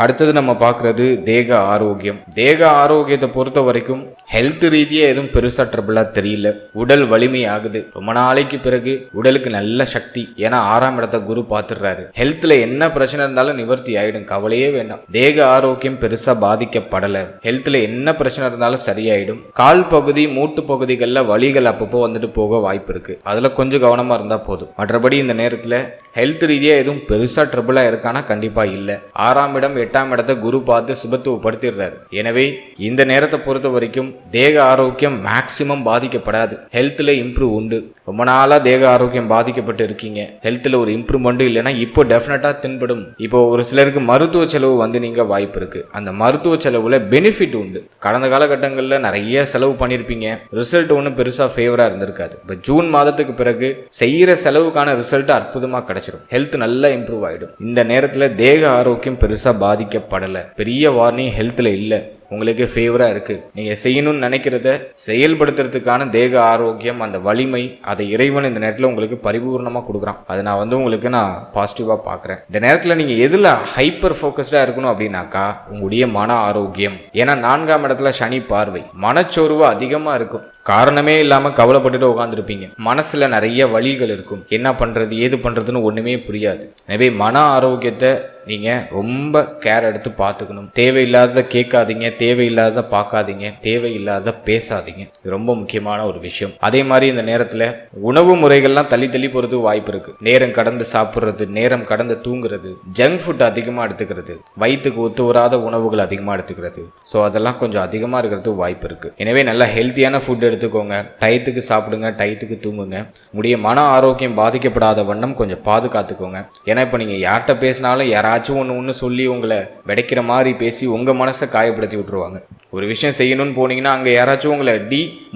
அடுத்தது நம்ம பார்க்கறது தேக ஆரோக்கியம். தேக ஆரோக்கியத்தை பொறுத்த வரைக்கும் ஹெல்த் ரீதியா எதுவும் பெருசா ட்ரபிளா தெரியல. உடல் வலிமை ஆகுது. ரொம்ப நாளைக்கு பிறகு உடலுக்கு நல்ல சக்தி. ஏன்னா 6ஆம் இடத்தை குரு பார்த்துடுறாரு. ஹெல்த்ல என்ன பிரச்சனை இருந்தாலும் நிவர்த்தி ஆயிடும், கவலையே வேண்டாம். தேக ஆரோக்கியம் பெருசா பாதிக்கப்படல. ஹெல்த்ல என்ன பிரச்சனை இருந்தாலும் சரியாயிடும். கால் பகுதி மூட்டு பகுதிகளில் வலிகள் அப்பப்போ வந்துட்டு போக வாய்ப்பு இருக்கு. அதுல கொஞ்சம் கவனமா இருந்தா போதும். மற்றபடி இந்த நேரத்துல ஹெல்த் ரீதியா எதுவும் பெருசா ட்ரபிளா இருக்கானா கண்டிப்பா இல்ல. 6ஆம் இடம் 8ஆம் இடத்தை குரு பார்த்து சுபத்துவப்படுத்திடுறாரு. எனவே இந்த நேரத்தை பொறுத்த வரைக்கும் தேக ஆரோக்கியம் மேக்சிமம் பாதிக்கப்படாது. ஹெல்த்ல இம்ப்ரூவ் உண்டு. ரொம்ப நாளா தேக ஆரோக்கியம் பாதிக்கப்பட்டு இருக்கீங்க, ஹெல்த்ல ஒரு இம்ப்ரூவ்மெண்ட் இல்லைன்னா இப்போ டெஃபினட்டா தென்படும். இப்போ ஒரு சிலருக்கு மருத்துவ செலவு வந்து நீங்க வாய்ப்பு இருக்கு. அந்த மருத்துவ செலவுல பெனிஃபிட் உண்டு. கடந்த காலகட்டங்களில் நிறைய செலவு பண்ணிருப்பீங்க, ரிசல்ட் ஒன்றும் பெருசா ஃபேவரா இருந்திருக்காது. இப்போ ஜூன் மாதத்துக்கு பிறகு செய்யற செலவுக்கான ரிசல்ட் அற்புதமா கிடைச்சிடும். ஹெல்த் நல்லா இம்ப்ரூவ் ஆயிடும். இந்த நேரத்துல தேக ஆரோக்கியம் பெருசா பாதிக்கப்படல. பெரிய வார்னிங் ஹெல்த்ல இல்ல, உங்களுக்கு ஃபேவரா இருக்கு. நீங்க செய்யணும்னு நினைக்கிறத செயல்படுத்துறதுக்கான தேக ஆரோக்கியம், அந்த வலிமை, அதை இறைவன் இந்த நேரத்தில் உங்களுக்கு பரிபூர்ணமா கொடுக்குறான். அதை நான் உங்களுக்கு நான் பாசிட்டிவா பாக்குறேன். இந்த நேரத்தில் நீங்க எதுல ஹைப்பர் ஃபோக்கஸ்டா இருக்கணும் அப்படின்னாக்கா உங்களுடைய மன ஆரோக்கியம். ஏன்னா 4ஆம் இடத்துல சனி பார்வை, மனச்சோர்வு அதிகமா இருக்கும். காரணமே இல்லாம கவலைப்பட்டுட்டு உட்காந்துருப்பீங்க. மனசுல நிறைய வலிகள் இருக்கும். என்ன பண்றது ஏது பண்றதுன்னு ஒண்ணுமே புரியாது. எனவே மன ஆரோக்கியத்தை நீங்க ரொம்ப கேர் எடுத்து பார்த்துக்கணும். தேவையில்லாத கேட்காதீங்க, தேவையில்லாத பார்க்காதீங்க, தேவையில்லாத பேசாதீங்க. இது ரொம்ப முக்கியமான ஒரு விஷயம். அதே மாதிரி இந்த நேரத்துல உணவு முறைகள்லாம் தள்ளி தள்ளி போறதுக்கு வாய்ப்பு இருக்கு. நேரம் கடந்து சாப்பிடுறது, நேரம் கடந்து தூங்குறது, ஜங்க் ஃபுட் அதிகமா எடுத்துக்கிறது, வயிற்றுக்கு ஒத்து வராத உணவுகள் அதிகமா எடுத்துக்கிறது, ஸோ அதெல்லாம் கொஞ்சம் அதிகமா இருக்கிறதுக்கு வாய்ப்பு இருக்கு. எனவே நல்லா ஹெல்த்தியான ஃபுட் எடுத்துக்கோங்க, டயத்துக்கு சாப்பிடுங்க, டயத்துக்கு தூங்குங்க. உடைய மன ஆரோக்கியம் பாதிக்கப்படாத வண்ணம் கொஞ்சம் பாதுகாத்துக்கோங்க. ஏன்னா இப்போ நீங்க யார்கிட்ட பேசினாலும் யாராச்சும் ஒன்று சொல்லி உங்களை விடைக்கிற மாதிரி பேசி உங்க மனசை காயப்படுத்தி விட்டுருவாங்க. ஒரு விஷயம் செய்யணும்னு போனீங்கன்னா அங்கே யாராச்சும் உங்களை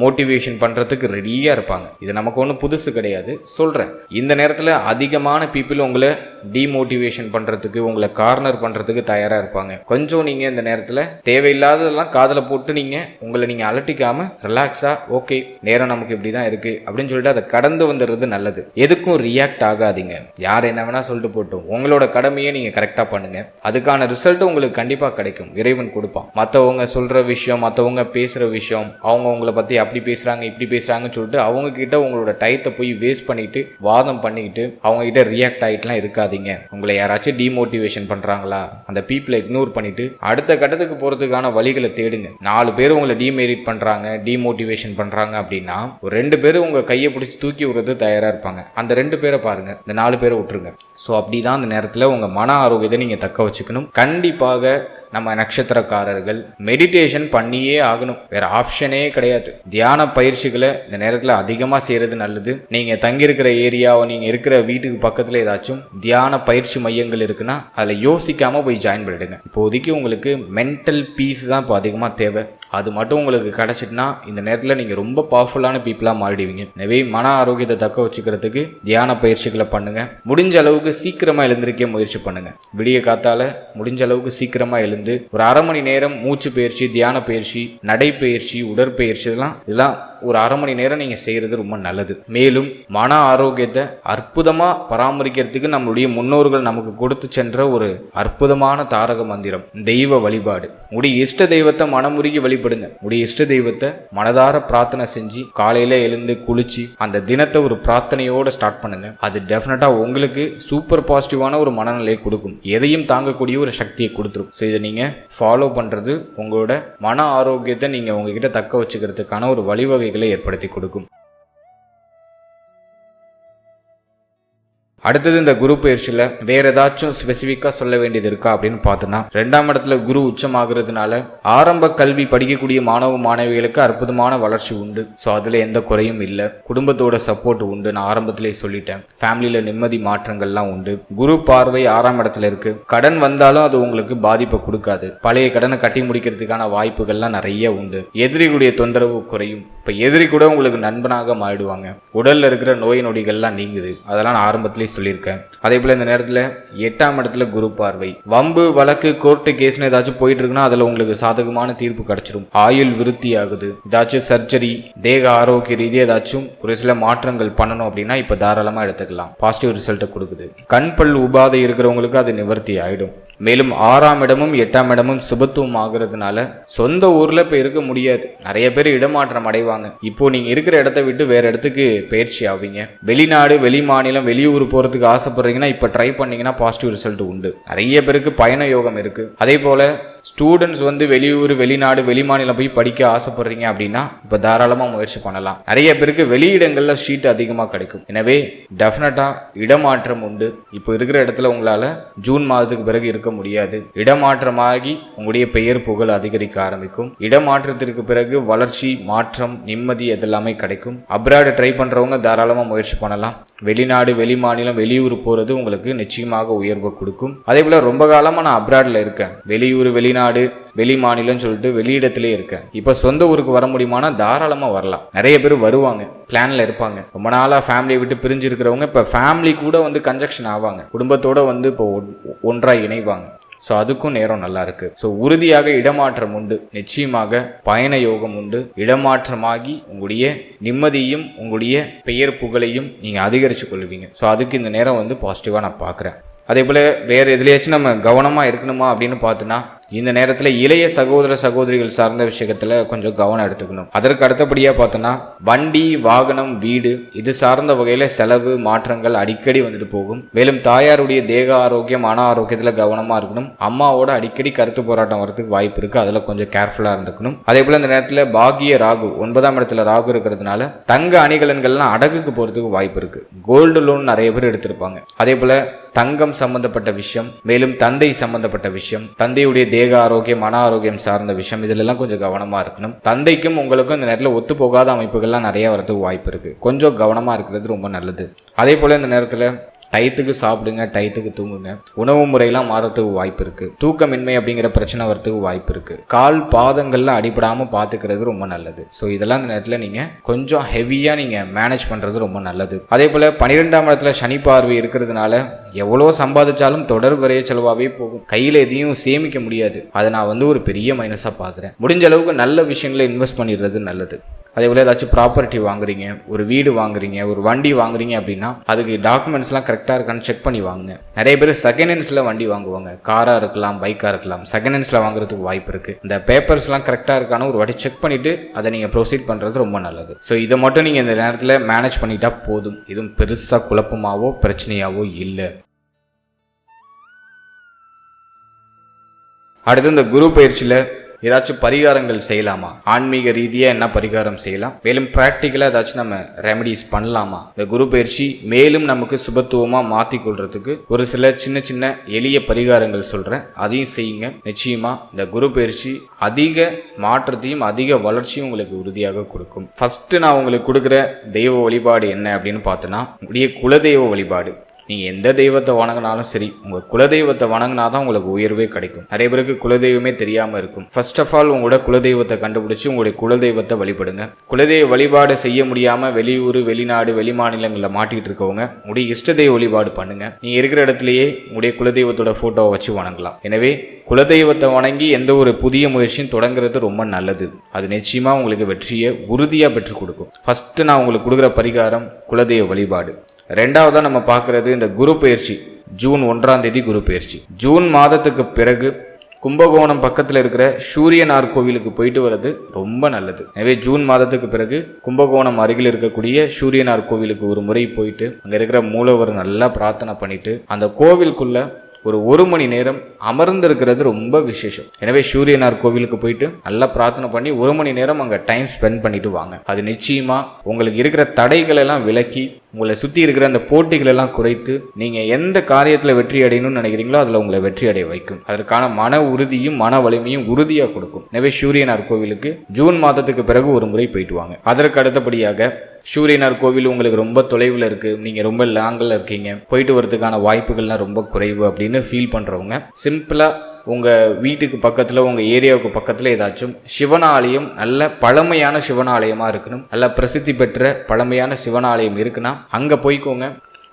மோட்டிவேஷன் பண்றதுக்கு ரெடியா இருப்பாங்க. இது நமக்கு ஒன்றும் புதுசு கிடையாது, சொல்றேன். இந்த நேரத்தில் அதிகமான பீப்புள் உங்களை டிமோட்டிவேஷன் பண்றதுக்கு, உங்களை கார்னர் பண்றதுக்கு தயாரா இருப்பாங்க. கொஞ்சம் நீங்க இந்த நேரத்தில் தேவையில்லாததெல்லாம் காதில் போட்டு உங்களை நீங்க அலட்டிக்காம ரிலாக்ஸா, ஓகே நேரம் நமக்கு இப்படிதான் இருக்கு அப்படின்னு சொல்லிட்டு அதை கடந்து வந்துடுறது நல்லது. எதுக்கும் ரியாக்ட் ஆகாதீங்க. யார் என்ன வேணா சொல்லிட்டு போட்டோம், உங்களோட கடமையை நீங்க கரெக்டா பண்ணுங்க. அதுக்கான ரிசல்ட் உங்களுக்கு கண்டிப்பா கிடைக்கும், இறைவன் கொடுப்பான். மற்றவங்க சொல்ற விஷயம், மற்றவங்க பேசுற விஷயம், அவங்க உங்களை பத்தி அப்படி பேசுறாங்க இப்படி பேசுறாங்கன்னு சொல்லிட்டு அவங்க கிட்ட உங்களோட டயத்தை போய் வேஸ்ட் பண்ணிட்டு வாதம் பண்ணிக்கிட்டு அவங்க கிட்ட ரியாக்ட் ஆகிட்டுலாம் இருக்காதீங்க. உங்களை யாராச்சும் டிமோட்டிவேஷன் பண்றாங்களா, அந்த பீப்புளை இக்னோர் பண்ணிட்டு அடுத்த கட்டத்துக்கு போறதுக்கான வழிகளை தேடுங்க. 4 பேர் உங்களை டிமெரிட் பண்றாங்க, டிமோட்டிவேஷன் பண்றாங்க அப்படின்னா ஒரு 2 பேர் உங்க கையை பிடிச்சி தூக்கி விடுறது தயாரா இருப்பாங்க. அந்த 2 பேரை பாருங்க, இந்த 4 பேரை விட்டுருங்க. ஸோ அப்படிதான் அந்த நேரத்தில் உங்க மன ஆரோக்கியத்தை நீங்க தக்க வச்சுக்கணும். கண்டிப்பாக நம்ம நட்சத்திரக்காரர்கள் மெடிடேஷன் பண்ணியே ஆகணும், வேற ஆப்ஷனே கிடையாது. தியான பயிற்சிகளை இந்த நேரத்தில் அதிகமாக செய்யறது நல்லது. நீங்க தங்கியிருக்கிற ஏரியாவோ நீங்க இருக்கிற வீட்டுக்கு பக்கத்துல ஏதாச்சும் தியான பயிற்சி மையங்கள் இருக்குன்னா அதில் யோசிக்காம போய் ஜாயின் பண்ணிடுங்க. இப்போதைக்கு உங்களுக்கு மென்டல் பீஸ் தான் இப்போ அதிகமாக தேவை. அது மட்டும் உங்களுக்கு கிடைச்சிட்டுனா இந்த நேரத்தில் நீங்கள் ரொம்ப பவர்ஃபுல்லான பீப்புளாக மாறிடுவீங்க. எனவே மன ஆரோக்கியத்தை தக்க வச்சுக்கிறதுக்கு தியான பயிற்சிகளை பண்ணுங்க. முடிஞ்ச அளவுக்கு சீக்கிரமாக எழுந்திருக்க முயற்சி பண்ணுங்க. விடிய காத்தால முடிஞ்ச அளவுக்கு சீக்கிரமாக எழுந்து ஒரு அரை மணி நேரம் மூச்சு பயிற்சி, தியான பயிற்சி, நடைப்பயிற்சி, உடற்பயிற்சி இதெல்லாம் ஒரு அரை மணி நேரம் நீங்க செய்யறது ரொம்ப நல்லது. மேலும் மன ஆரோக்கியத்தை அற்புதமா பராமரிக்கிறதுக்கு நம்மளுடைய முன்னோர்கள் நமக்கு கொடுத்து சென்ற ஒரு அற்புதமான தாரக மந்திரம் தெய்வ வழிபாடு. உடைய இஷ்ட தெய்வத்தை மனமுருகி வழிபடுங்க. உடைய இஷ்ட தெய்வத்தை மனதார பிரார்த்தனை செஞ்சு காலையில எழுந்து குளிச்சு அந்த தினத்தை ஒரு பிரார்த்தனையோட ஸ்டார்ட் பண்ணுங்க. அது டெஃபினட்டா உங்களுக்கு சூப்பர் பாசிட்டிவான ஒரு மனநிலையை கொடுக்கும். எதையும் தாங்கக்கூடிய ஒரு சக்தியை கொடுத்துரும். ஸோ இதை நீங்க ஃபாலோ பண்றது உங்களோட மன ஆரோக்கியத்தை நீங்க உங்ககிட்ட தக்க வச்சுக்கிறதுக்கான ஒரு வழிவகை ஏற்படுத்தி கொடுக்கும். அடுத்தது இந்த குரு பயிற்சியில் வேற ஏதாச்சும் ஸ்பெசிஃபிக்கா சொல்ல வேண்டியது இருக்கா அப்படின்னு பார்த்தோம்னா, 2ஆம் இடத்துல குரு உச்சமாகிறதுனால ஆரம்ப கல்வி படிக்கக்கூடிய மாணவ மாணவிகளுக்கு அற்புதமான வளர்ச்சி உண்டு. ஸோ அதுல எந்த குறையும் இல்லை. குடும்பத்தோட சப்போர்ட் உண்டு. நான் ஆரம்பத்திலே சொல்லிட்டேன். ஃபேமிலியில நிம்மதி மாற்றங்கள்லாம் உண்டு. குரு பார்வை 6ஆம் இடத்துல இருக்கு. கடன் வந்தாலும் அது உங்களுக்கு பாதிப்பை கொடுக்காது. பழைய கடனை கட்டி முடிக்கிறதுக்கான வாய்ப்புகள்லாம் நிறைய உண்டு. எதிரிகளுடைய தொந்தரவு குறையும். இப்ப எதிரி கூட உங்களுக்கு நண்பனாக மாறிடுவாங்க. உடல்ல இருக்கிற நோய் நொடிகள்லாம் நீங்குது. அதெல்லாம் நான் ஆரம்பத்திலே சொல்லியிருக்கேன். அதே போல இந்த நேரத்துல 8ஆம் இடத்துல குரு பார்வை. வம்பு வழக்கு கோர்ட்டு கேஸ்னு ஏதாச்சும் போயிட்டு இருக்குன்னா அதுல உங்களுக்கு சாதகமான தீர்ப்பு கிடைச்சிடும். ஆயுள் விருத்தி ஆகுது. ஏதாச்சும் சர்ஜரி, தேக ஆரோக்கிய ரீதியாக ஏதாச்சும் ஒரு சில மாற்றங்கள் பண்ணணும் அப்படின்னா இப்ப தாராளமா எடுத்துக்கலாம். பாசிட்டிவ் ரிசல்ட்டை கொடுக்குது. கண் பல் உபாதை இருக்கிறவங்களுக்கு அது நிவர்த்தி ஆயிடும். மேலும் 6ஆம் இடமும் 8ஆம் இடமும் சுபத்துவம் ஆகுறதுனால சொந்த ஊர்ல இப்ப இருக்க முடியாது. நிறைய பேர் இடமாற்றம் அடைவாங்க. இப்போ நீங்க இருக்கிற இடத்த விட்டு வேற இடத்துக்கு பயிற்சி ஆவீங்க. வெளிநாடு, வெளி மாநிலம், வெளியூர் போறதுக்கு ஆசைப்படுறீங்கன்னா இப்ப ட்ரை பண்ணீங்கன்னா பாசிட்டிவ் ரிசல்ட் உண்டு. நிறைய பேருக்கு பயண யோகம் இருக்கு. அதே போல ஸ்டூடெண்ட்ஸ் வெளியூர், வெளிநாடு, வெளிமாநிலம் போய் படிக்க ஆசைப்படுறீங்க அப்படின்னா இப்ப தாராளமா முயற்சி பண்ணலாம். நிறைய பேருக்கு வெளியிடங்கள்ல ஷீட் அதிகமா கிடைக்கும். எனவே டெஃபினட்டா இடமாற்றம் உண்டு. இப்போ இருக்கிற இடத்துல உங்களால ஜூன் மாதத்துக்கு பிறகு இருக்க முடியாது. இடமாற்றமாகி உங்களுடைய பெயர் புகழ் அதிகரிக்க ஆரம்பிக்கும். இடமாற்றத்திற்கு பிறகு வளர்ச்சி, மாற்றம், நிம்மதி இதெல்லாமே கிடைக்கும். அப்ராட் ட்ரை பண்றவங்க தாராளமா முயற்சி பண்ணலாம். வெளிநாடு, வெளி மாநிலம், வெளியூர் போறது உங்களுக்கு நிச்சயமாக உயர்வை கொடுக்கும். அதே போல ரொம்ப காலமா நான் அப்ராட்ல இருக்கேன். வெளியூர், வெளிநாடு, வெளி மாநிலம் சொல்லிட்டு வெளியிடத்திலே இருக்கேன். இப்ப சொந்த ஊருக்கு வர முடியுமானா தாராளமா வரலாம். நிறைய பேர் வருவாங்க, பிளான்ல இருப்பாங்க. ரொம்ப நாளா ஃபேமிலியை விட்டு பிரிஞ்சு இருக்கிறவங்க இப்ப ஃபேமிலி கூட கன்ஜெக்ஷன் ஆவாங்க. குடும்பத்தோட இப்போ ஒன்றா இணைவாங்க. ஸோ அதுக்கும் நேரம் நல்லா இருக்கு. ஸோ உறுதியாக இடமாற்றம் உண்டு. நிச்சயமாக பயண யோகம் உண்டு. இடமாற்றமாகி உங்களுடைய நிம்மதியும் உங்களுடைய பெயர் புகழையும் நீங்க அதிகரிச்சு கொள்வீங்க. ஸோ அதுக்கு இந்த நேரம் பாசிட்டிவா நான் பார்க்குறேன். அதே போல வேற எதுலையாச்சும் நம்ம கவனமா இருக்கணுமா அப்படின்னு பார்த்தோன்னா, இந்த நேரத்துல இளைய சகோதர சகோதரிகள் சார்ந்த விஷயத்துல கொஞ்சம் கவனம் எடுத்துக்கணும். அதற்கு அடுத்தபடியா பார்த்தோன்னா, வண்டி, வாகனம், வீடு இது சார்ந்த வகையில செலவு மாற்றங்கள் அடிக்கடி போகும். மேலும் தாயாருடைய தேக ஆரோக்கியம், மன ஆரோக்கியத்துல கவனமா இருக்கணும். அம்மாவோட அடிக்கடி கருத்து போராட்டம் வரதுக்கு வாய்ப்பு இருக்கு. அதுல கொஞ்சம் கேர்ஃபுல்லா இருந்துக்கணும். அதே போல இந்த நேரத்துல பாகிய ராகு 9ஆம் இடத்துல ராகு இருக்கிறதுனால தங்க அணிகலன்கள்லாம் அடகுக்கு போறதுக்கு வாய்ப்பு இருக்கு. கோல்டு லோன் நிறைய பேர் எடுத்திருப்பாங்க. அதே போல தங்கம் சம்பந்தப்பட்ட விஷயம், மேலும் தந்தை சம்பந்தப்பட்ட விஷயம், தந்தையுடைய தேக ஆரோக்கியம், மன ஆரோக்கியம் சார்ந்த விஷயம் இதுல கொஞ்சம் கவனமா இருக்கணும். தந்தைக்கும் உங்களுக்கும் இந்த நேரத்தில் ஒத்து போகாத அமைப்புகள்லாம் நிறைய வரதுக்கு வாய்ப்பு இருக்கு. கொஞ்சம் கவனமா இருக்கிறது ரொம்ப நல்லது. அதே போல இந்த நேரத்துல டயத்துக்கு சாப்பிடுங்க, டயத்துக்கு தூங்குங்க. உணவு முறையெல்லாம் மாறத்துக்கு வாய்ப்பு இருக்கு. தூக்கமின்மை அப்படிங்கிற பிரச்சனை வரத்துக்கு வாய்ப்பு இருக்கு. கால் பாதங்கள்ல அடிபடாம பாத்துக்கிறது ரொம்ப நல்லது. ஸோ இதெல்லாம் இந்த நேரத்தில் நீங்க கொஞ்சம் ஹெவியா நீங்க மேனேஜ் பண்றது ரொம்ப நல்லது. அதே போல 12ஆம் இடத்துல சனி பார்வை இருக்கிறதுனால எவ்வளோ சம்பாதிச்சாலும் தொடர் வரைய செலவாகவே போகும். கையில எதையும் சேமிக்க முடியாது. அதை நான் ஒரு பெரிய மைனஸா பாக்குறேன். முடிஞ்ச அளவுக்கு நல்ல விஷயங்களை இன்வெஸ்ட் பண்ணிடுறது நல்லது. அதே போல ஏதாச்சும் ப்ராப்பர்ட்டி வாங்குறீங்க, ஒரு வீடு வாங்குறீங்க, ஒரு வண்டி வாங்குறீங்க அப்படின்னா அதுக்கு டாக்குமெண்ட்ஸ்லாம் கரெக்டாக இருக்கான்னு செக் பண்ணி வாங்குங்க. நிறைய பேர் செகண்ட் ஹேண்ட்ஸில் வண்டி வாங்குவாங்க. காராக இருக்கலாம், பைக்காக இருக்கலாம். செகண்ட் ஹேண்ட்ஸில் வாங்குறதுக்கு வாய்ப்பு இருக்குது. இந்த பேப்பர்ஸ்லாம் கரெக்டாக இருக்கான்னு ஒரு வாட்டி செக் பண்ணிவிட்டு அதை நீங்கள் ப்ரொசீட் பண்ணுறது ரொம்ப நல்லது. ஸோ இதை மட்டும் நீங்கள் இந்த நேரத்தில் மேனேஜ் பண்ணிட்டா போதும். இதுவும் பெருசாக குழப்பமாவோ பிரச்சனையாவோ இல்லை. அடுத்து இந்த குரு பயிற்சியில் ஏதாச்சும் பரிகாரங்கள் செய்யலாமா? ஆன்மீக ரீதியா என்ன பரிகாரம் செய்யலாம்? மேலும் பிராக்டிக்கலா ஏதாச்சும் நம்ம ரெமடிஸ் பண்ணலாமா? இந்த குரு பயிற்சி மேலும் நமக்கு சுபத்துவமா மாத்தி கொள்றதுக்கு ஒரு சில சின்ன சின்ன எளிய பரிகாரங்கள் சொல்றேன். அதையும் செய்யுங்க. நிச்சயமா இந்த குரு பயிற்சி அதிக மாற்றத்தையும் அதிக வளர்ச்சியும் உங்களுக்கு உறுதியாக கொடுக்கும். ஃபர்ஸ்ட் நான் உங்களுக்கு கொடுக்குற தெய்வ வழிபாடு என்ன அப்படின்னு பார்த்தோன்னா, உங்களுடைய குலதெய்வ வழிபாடு. நீங்கள் எந்த தெய்வத்தை வணங்கினாலும் சரி, உங்கள் குலதெய்வத்தை வணங்கினா தான் உங்களுக்கு உயர்வே கிடைக்கும். நிறைய பேருக்கு குலதெய்வமே தெரியாமல் இருக்கும். ஃபர்ஸ்ட் ஆஃப் ஆல் உங்களோட குலதெய்வத்தை கண்டுபிடிச்சி உங்களுடைய குலதெய்வத்தை வழிபடுங்க. குலதெய்வ வழிபாடு செய்ய முடியாமல் வெளியூர், வெளிநாடு, வெளி மாநிலங்களில் மாட்டிகிட்டு இருக்கவங்க உங்களுடைய இஷ்ட தெய்வ வழிபாடு பண்ணுங்க. நீங்கள் இருக்கிற இடத்துலையே உங்களுடைய குலதெய்வத்தோட ஃபோட்டோவை வச்சு வணங்கலாம். எனவே குலதெய்வத்தை வணங்கி எந்த ஒரு புதிய முயற்சியும் தொடங்குறது ரொம்ப நல்லது. அது நிச்சயமாக உங்களுக்கு வெற்றியை உறுதியாக பெற்றுக் கொடுக்கும். ஃபஸ்ட்டு நான் உங்களுக்கு கொடுக்குற பரிகாரம் குலதெய்வ வழிபாடு. ரெண்டாவதாக நம்ம பார்க்குறது இந்த குரு பயிற்சி. ஜூன் 1ஆம் தேதி குரு பயிற்சி. ஜூன் மாதத்துக்கு பிறகு கும்பகோணம் பக்கத்தில் இருக்கிற சூரியனார் கோவிலுக்கு போயிட்டு வர்றது ரொம்ப நல்லது. எனவே ஜூன் மாதத்துக்கு பிறகு கும்பகோணம் அருகில் இருக்கக்கூடிய சூரியனார் கோவிலுக்கு ஒரு முறை போயிட்டு அங்கே இருக்கிற மூலவர் நல்லா பிரார்த்தனை பண்ணிட்டு அந்த கோவிலுக்குள்ள ஒரு மணி நேரம் அமர்ந்திருக்கிறது ரொம்ப விசேஷம். எனவே சூரியனார் கோவிலுக்கு போயிட்டு நல்லா பிரார்த்தனை பண்ணி 1 மணி நேரம் அங்கே டைம் ஸ்பெண்ட் பண்ணிட்டு வாங்க. அது நிச்சயமா உங்களுக்கு இருக்கிற தடைகள் எல்லாம் விலக்கி உங்களை சுற்றி இருக்கிற அந்த போட்டிகள் எல்லாம் குறைத்து நீங்கள் எந்த காரியத்தில் வெற்றி அடையணும்னு நினைக்கிறீங்களோ அதில் உங்களை வெற்றி அடைய வைக்கும். அதற்கான மன உறுதியும் மன வலிமையும் உறுதியாக கொடுக்கும். எனவே சூரியனார் கோவிலுக்கு ஜூன் மாதத்துக்கு பிறகு ஒரு முறை போயிட்டு வாங்க. அதற்கு அடுத்தபடியாக சூரியனார் கோவில் உங்களுக்கு ரொம்ப தொலைவில் இருக்குது, நீங்கள் ரொம்ப லாங்கில் இருக்கீங்க, போயிட்டு வரதுக்கான வாய்ப்புகள்லாம் ரொம்ப குறைவு அப்படின்னு ஃபீல் பண்ணுறவங்க சிம்பிளாக உங்கள் வீட்டுக்கு பக்கத்தில், உங்கள் ஏரியாவுக்கு பக்கத்தில் ஏதாச்சும் சிவனாலயம், நல்ல பழமையான சிவனாலயமாக இருக்கணும், நல்ல பிரசித்தி பெற்ற பழமையான சிவனாலயம் இருக்குன்னா அங்கே போய்க்கோங்க.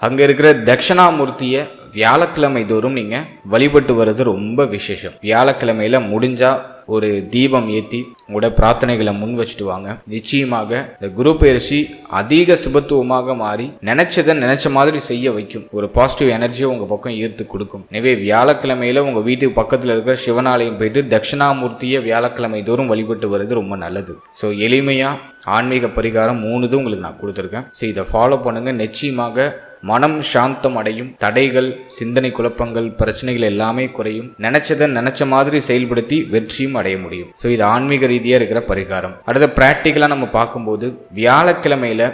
அங்கே இருக்கிற தட்சிணாமூர்த்தியை வியாழக்கிழமை தோறும் நீங்கள் வழிபட்டு வர்றது ரொம்ப விசேஷம். வியாழக்கிழமையில முடிஞ்சால் ஒரு தீபம் ஏற்றி உங்களோட பிரார்த்தனைகளை முன் வச்சுட்டு வாங்க. நிச்சயமாக இந்த குரு பயிற்சி அதிக சுபத்துவமாக மாறி நினைச்சதை நினைச்ச மாதிரி செய்ய வைக்கும். ஒரு பாசிட்டிவ் எனர்ஜியை உங்கள் பக்கம் ஈர்த்து கொடுக்கும். எனவே வியாழக்கிழமையில உங்கள் வீட்டுக்கு பக்கத்தில் இருக்கிற சிவனாலயம் போயிட்டு தட்சிணாமூர்த்தியை வியாழக்கிழமை தோறும் வழிபட்டு வர்றது ரொம்ப நல்லது. ஸோ எளிமையாக ஆன்மீக பரிகாரம் 3 உங்களுக்கு நான் கொடுத்துருக்கேன். ஸோ இதை ஃபாலோ பண்ணுங்க. நிச்சயமாக மனம் சாந்தம் அடையும். தடைகள், சிந்தனை குழப்பங்கள், பிரச்சனைகள் எல்லாமே குறையும். நினைச்சதை நினைச்ச மாதிரி செயல்படுத்தி வெற்றியும் அடைய முடியும். ஸோ இது ஆன்மீக ரீதியாக இருக்கிற பரிகாரம். அடுத்த பிராக்டிக்கலாக நம்ம பார்க்கும்போது வியாழக்கிழமையில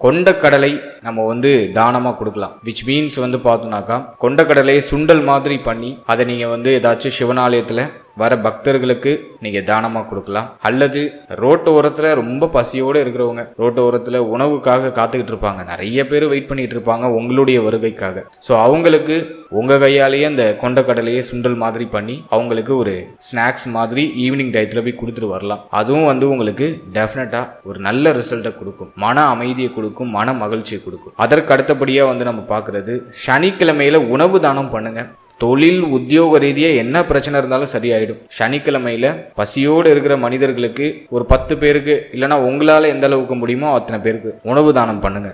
கொண்டக்கடலை நம்ம தானமாக கொடுக்கலாம். விச் மீன்ஸ் பார்த்தோம்னாக்கா கொண்டக்கடலையை சுண்டல் மாதிரி பண்ணி அதை நீங்கள் ஏதாச்சும் சிவனாலயத்தில் வர பக்தர்களுக்கு நீங்கள் தானமாக கொடுக்கலாம். அல்லது ரோட்டு ஓரத்தில் ரொம்ப பசியோடு இருக்கிறவங்க, ரோட்டு ஓரத்தில் உணவுக்காக காத்துக்கிட்டு இருப்பாங்க, நிறைய பேர் வெயிட் பண்ணிட்டு இருப்பாங்க உங்களுடைய வருகைக்காக. ஸோ அவங்களுக்கு உங்கள் கையாலேயே அந்த கொண்டக்கடலையே சுண்டல் மாதிரி பண்ணி அவங்களுக்கு ஒரு ஸ்நாக்ஸ் மாதிரி ஈவினிங் டயத்தில் போய் கொடுத்துட்டு வரலாம். அதுவும் உங்களுக்கு டெஃபினட்டாக ஒரு நல்ல ரிசல்ட்டை கொடுக்கும், மன அமைதியை கொடுக்கும், மன மகிழ்ச்சியை கொடுக்கும். அதற்கு அடுத்தபடியாக நம்ம பார்க்குறது சனிக்கிழமையில உணவு தானம் பண்ணுங்க. தொழில் உத்தியோக ரீதியாக என்ன பிரச்சனை இருந்தாலும் சரியாயிடும். சனிக்கிழமையில பசியோடு இருக்கிற மனிதர்களுக்கு ஒரு 10 பேருக்கு இல்லைன்னா உங்களால் எந்த அளவுக்கு முடியுமோ அத்தனை பேருக்கு உணவு தானம் பண்ணுங்க.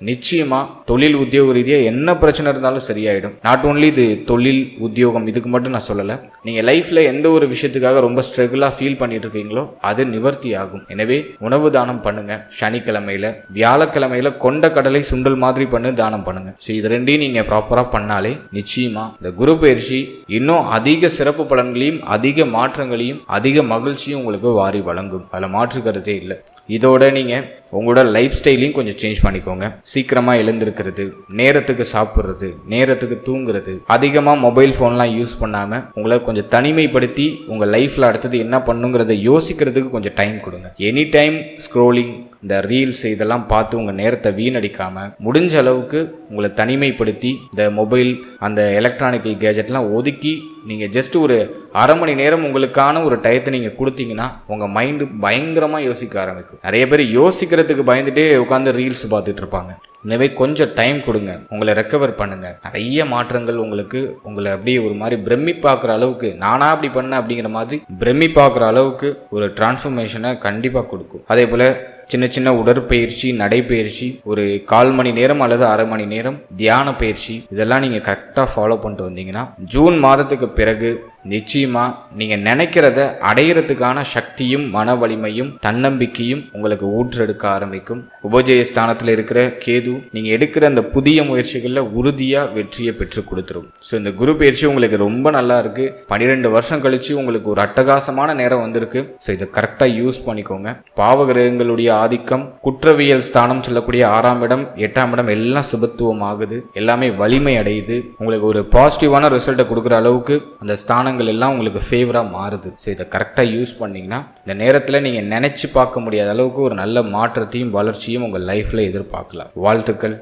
நிச்சயமா தொழில் உத்தியோக ரீதியாக என்ன பிரச்சனை இருந்தாலும் சரியாயிடும். நாட் ஓன்லி இது தொழில் உத்தியோகம் இதுக்கு மட்டும் நான் சொல்லலை. நீங்கள் லைஃப்ல எந்த ஒரு விஷயத்துக்காக ரொம்ப ஸ்ட்ரகிளாக ஃபீல் பண்ணிட்டு இருக்கீங்களோ அது நிவர்த்தி ஆகும். எனவே உணவு தானம் பண்ணுங்க. சனிக்கிழமையில, வியாழக்கிழமையில கொண்ட கடலை சுண்டல் மாதிரி பண்ணி தானம் பண்ணுங்க. ஸோ இது ரெண்டையும் நீங்க ப்ராப்பரா பண்ணாலே நிச்சயமா இந்த குரு பயிற்சி இன்னும் அதிக சிறப்பு பலன்களையும் அதிக மாற்றங்களையும் அதிக மகிழ்ச்சியும் உங்களுக்கு வாரி வழங்கும். அதில் மாற்று கருத்தே இல்லை. இதோட நீங்கள் உங்களோட லைஃப் ஸ்டைலையும் கொஞ்சம் சேஞ்ச் பண்ணிக்கோங்க. சீக்கிரமாக எழுந்திருக்கிறது, நேரத்துக்கு சாப்பிட்றது, நேரத்துக்கு தூங்குறது, அதிகமாக மொபைல் ஃபோன்லாம் யூஸ் பண்ணாமல் உங்களை கொஞ்சம் தனிமைப்படுத்தி உங்கள் லைஃப்பில் அடுத்தது என்ன பண்ணுங்கிறத யோசிக்கிறதுக்கு கொஞ்சம் டைம் கொடுங்க. எனி டைம் ஸ்க்ரோலிங், இந்த ரீல்ஸ் இதெல்லாம் பார்த்து உங்கள் நேரத்தை வீணடிக்காமல் முடிஞ்ச அளவுக்கு உங்களை தனிமைப்படுத்தி இந்த மொபைல் அந்த எலக்ட்ரானிக்கல் கேஜெட்லாம் ஒதுக்கி நீங்கள் ஜஸ்ட் ஒரு அரை மணி நேரம் உங்களுக்கான ஒரு டயத்தை நீங்கள் கொடுத்தீங்கன்னா உங்கள் மைண்டு பயங்கரமாக யோசிக்க ஆரம்பிக்கும். நிறைய பேர் யோசிக்கிறதுக்கு பயந்துட்டே உட்காந்து ரீல்ஸ் பார்த்துட்டு இருப்பாங்க. எனவே கொஞ்சம் டைம் கொடுங்க, உங்களை ரெக்கவர் பண்ணுங்க. நிறைய மாற்றங்கள் உங்களை அப்படியே ஒரு மாதிரி பிரம்மி பார்க்குற அளவுக்கு, நானா அப்படி பண்ணேன் அப்படிங்கிற மாதிரி பிரம்மி பார்க்குற அளவுக்கு ஒரு டிரான்ஸ்ஃபர்மேஷனை கண்டிப்பாக கொடுக்கும். அதே போல் சின்ன சின்ன உடற்பயிற்சி, நடைப்பயிற்சி, ஒரு 1/4 மணி நேரம் அல்லது அரை மணி நேரம் தியான பயிற்சி, இதெல்லாம் நீங்கள் கரெக்டாக ஃபாலோ பண்ணிட்டு வந்தீங்கன்னா ஜூன் மாதத்துக்கு பிறகு நிச்சயமா நீங்க நினைக்கிறத அடையிறதுக்கான சக்தியும் மன வலிமையும் தன்னம்பிக்கையும் உங்களுக்கு ஊற்றெடுக்க ஆரம்பிக்கும். உபஜய ஸ்தானத்தில் இருக்கிற கேது நீங்க எடுக்கிற அந்த புதிய முயற்சிகள்ல உறுதியா வெற்றியை பெற்று கொடுத்துரும். ஸோ இந்த குரு பயிற்சி உங்களுக்கு ரொம்ப நல்லா இருக்கு. 12 வருஷம் கழிச்சு உங்களுக்கு ஒரு அட்டகாசமான நேரம் வந்திருக்கு. ஸோ இதை கரெக்டா யூஸ் பண்ணிக்கோங்க. பாவகிரகங்களுடைய ஆதிக்கம், குற்றவியல் ஸ்தானம் சொல்லக்கூடிய 6ஆம் இடம் 8ஆம் இடம் எல்லாம் சுபத்துவம் ஆகுது, எல்லாமே வலிமை அடையுது. உங்களுக்கு ஒரு பாசிட்டிவான ரிசல்ட்டை கொடுக்குற அளவுக்கு அந்த ஸ்தானங்கள் எல்லாம் உங்களுக்கு ஃபேவரா மாறுது. ஸோ இதை கரெக்டா யூஸ் பண்ணீங்கன்னா இந்த நேரத்தில் நீங்க நினைச்சு பார்க்க முடியாத அளவுக்கு ஒரு நல்ல மாற்றத்தையும் வளர்ச்சியும் உங்கள் லைஃப்ல எதிர்பார்க்கலாம். வாழ்த்துக்கள்.